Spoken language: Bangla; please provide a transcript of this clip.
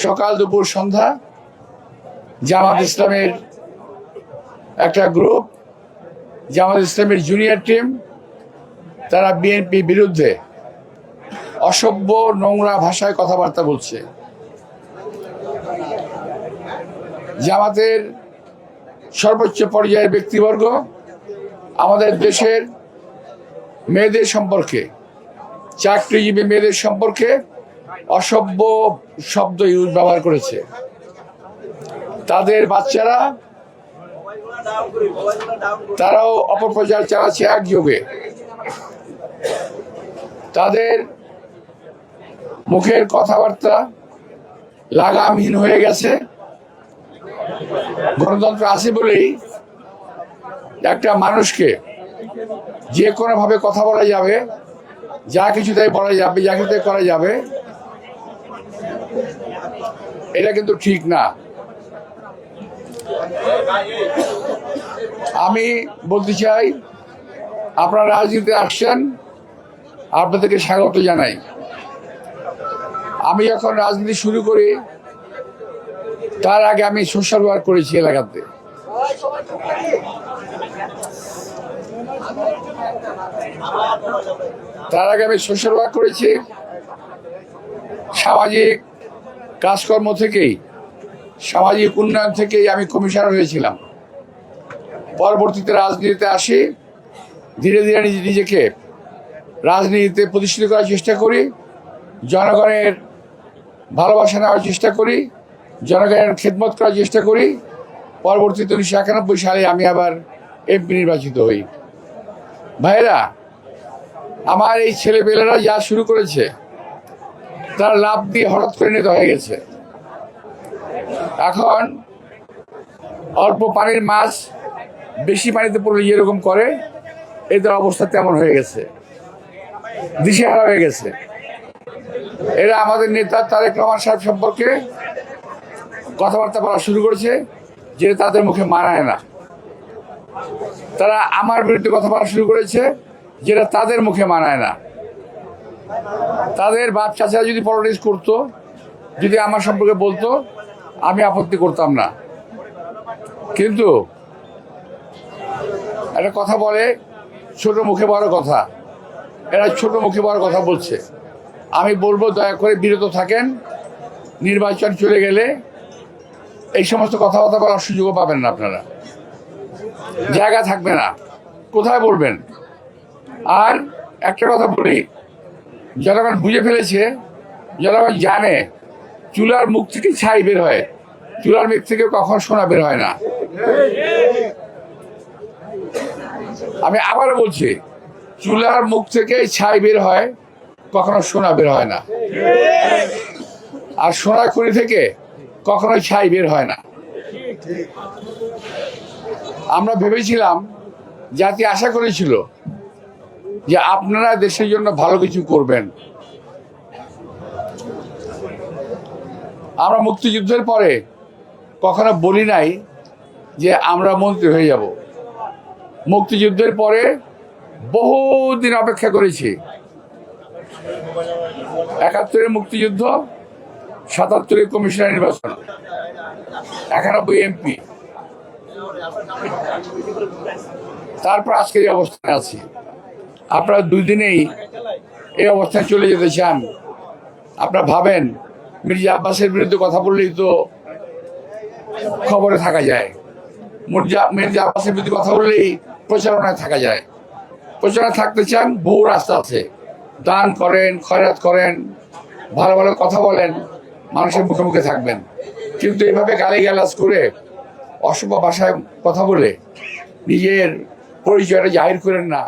সকাল দুপুর সন্ধ্যা জামাত ইসলামের একটা গ্রুপ, জামাত ইসলামের জুনিয়র টিম, তারা বিএনপি বিরুদ্ধে অসভ্য নোংরা ভাষায় কথাবার্তা বলছে। জামাতের সর্বোচ্চ পর্যায়ের ব্যক্তিবর্গ আমাদের দেশের মেয়েদের সম্পর্কে, চাকরিজীবী মেয়েদের সম্পর্কে অসভ্য শব্দ ব্যবহার করেছে। তাদের বাচ্চারা তারাও অপপ্রচার চালাচ্ছে একযোগে। তাদের মুখের কথাবার্তা লাগামহীন হয়ে গেছে। গণতন্ত্র আছে বলেই একটা মানুষকে যে কোনো ভাবে কথা বলা যাবে, যা কিছু তাই বলা যাবে, যা কিছু তাই করা যাবে, এটা কিন্তু ঠিক না। আমি বলতে চাই, আপনারা রাজনীতিতে আসছেন, আপনাদেরকে স্বাগত জানাই। আমি যখন রাজনীতি শুরু করি তার আগে আমি সোশ্যাল ওয়ার্ক করেছি এলাকাতে। সামাজিক কাজকর্ম থেকেই, সামাজিক উন্নয়ন থেকেই আমি কমিশনার হয়েছিলাম। পরবর্তীতে রাজনীতিতে আসি, ধীরে ধীরে নিজেকে রাজনীতিতে প্রতিষ্ঠিত করার চেষ্টা করি, জনগণের ভালোবাসা নেওয়ার চেষ্টা করি, জনগণের খেদমত করার চেষ্টা করি। পরবর্তীতে 1991 সালে আমি আবার এমপি নির্বাচিত হই। ভাইয়েরা, আমার এই ছেলেপেলেরা যা শুরু করেছে তার লাভ দিয়ে হঠাৎ করে নিতে হয়ে গেছে। এখন অল্প পানির মাছ বেশি পানিতে পড়লে যেরকম করে, এদের অবস্থা তেমন হয়ে গেছে, দিশেহারা হয়ে গেছে। এরা আমাদের নেতা তারেক রহমান সাহেব সম্পর্কে কথাবার্তা বলা শুরু করেছে, যে তাদের মুখে মানায় না। তারা আমার বিরুদ্ধে কথা বলা শুরু করেছে, যেটা তাদের মুখে মানায় না। তাদের বাপ চাচারা যদি পলিটিক্স করতো, যদি আমার সম্পর্কে বলতো, আমি আপত্তি করতাম না। কিন্তু একটা কথা বলে, ছোট মুখে বড় কথা। এরা ছোট মুখে বড় কথা বলছে। আমি বলবো, দয়া করে বিরত থাকেন। নির্বাচন চলে গেলে এই সমস্ত কথাবার্তা বলার সুযোগও পাবেন না, আপনারা জায়গা থাকবে না, কোথায় বলবেন। আর একটা কথা বলি, জনগণ বুঝে ফেলেছে, জনগণ জানে চুলার মুখ থেকে ছাই বের হয়, চুলার মুখ থেকে কখন সোনা বের হয় না। আমি আবারও বলছি, চুলার মুখ থেকে ছাই বের হয়, কখনো সোনা বের হয় না। আর সোনা খনি থেকে কখনো ছাই বের হয় না। আমরা ভেবেছিলাম, জাতি আশা করেছিল যে আপনারা দেশের জন্য ভালো কিছু করবেন। আমরা মুক্তিযুদ্ধের পরে কখনো বলি নাই যে আমরা মন্ত্রী হয়ে যাব। মুক্তিযুদ্ধের পরে বহুদিন অপেক্ষা করেছি। 71-এ মুক্তিযুদ্ধ, 77-এ কমিশনার নির্বাচন, 91 এমপি, তারপর আজকের এই অবস্থায় আছি। আপনারা 2 দিনেই এই অবস্থায় চলে যেতে চান। আপনারা ভাবেন মির্জা আব্বাসের বিরুদ্ধে কথা বললেই তো খবরে থাকা যায়, মির্জা আব্বাসের বিরুদ্ধে কথা বললেই প্রচারণায় থাকা যায়। প্রচারণা থাকতে চান, বহু রাস্তা আছে। দান করেন, খয়রাত করেন, ভালো ভালো কথা বলেন, মানুষের মুখে মুখে থাকবেন। কিন্তু এভাবে গালিগালাজ করে, অসভ্য ভাষায় কথা বলে নিজের পরিচয়টা জাহির করেন না।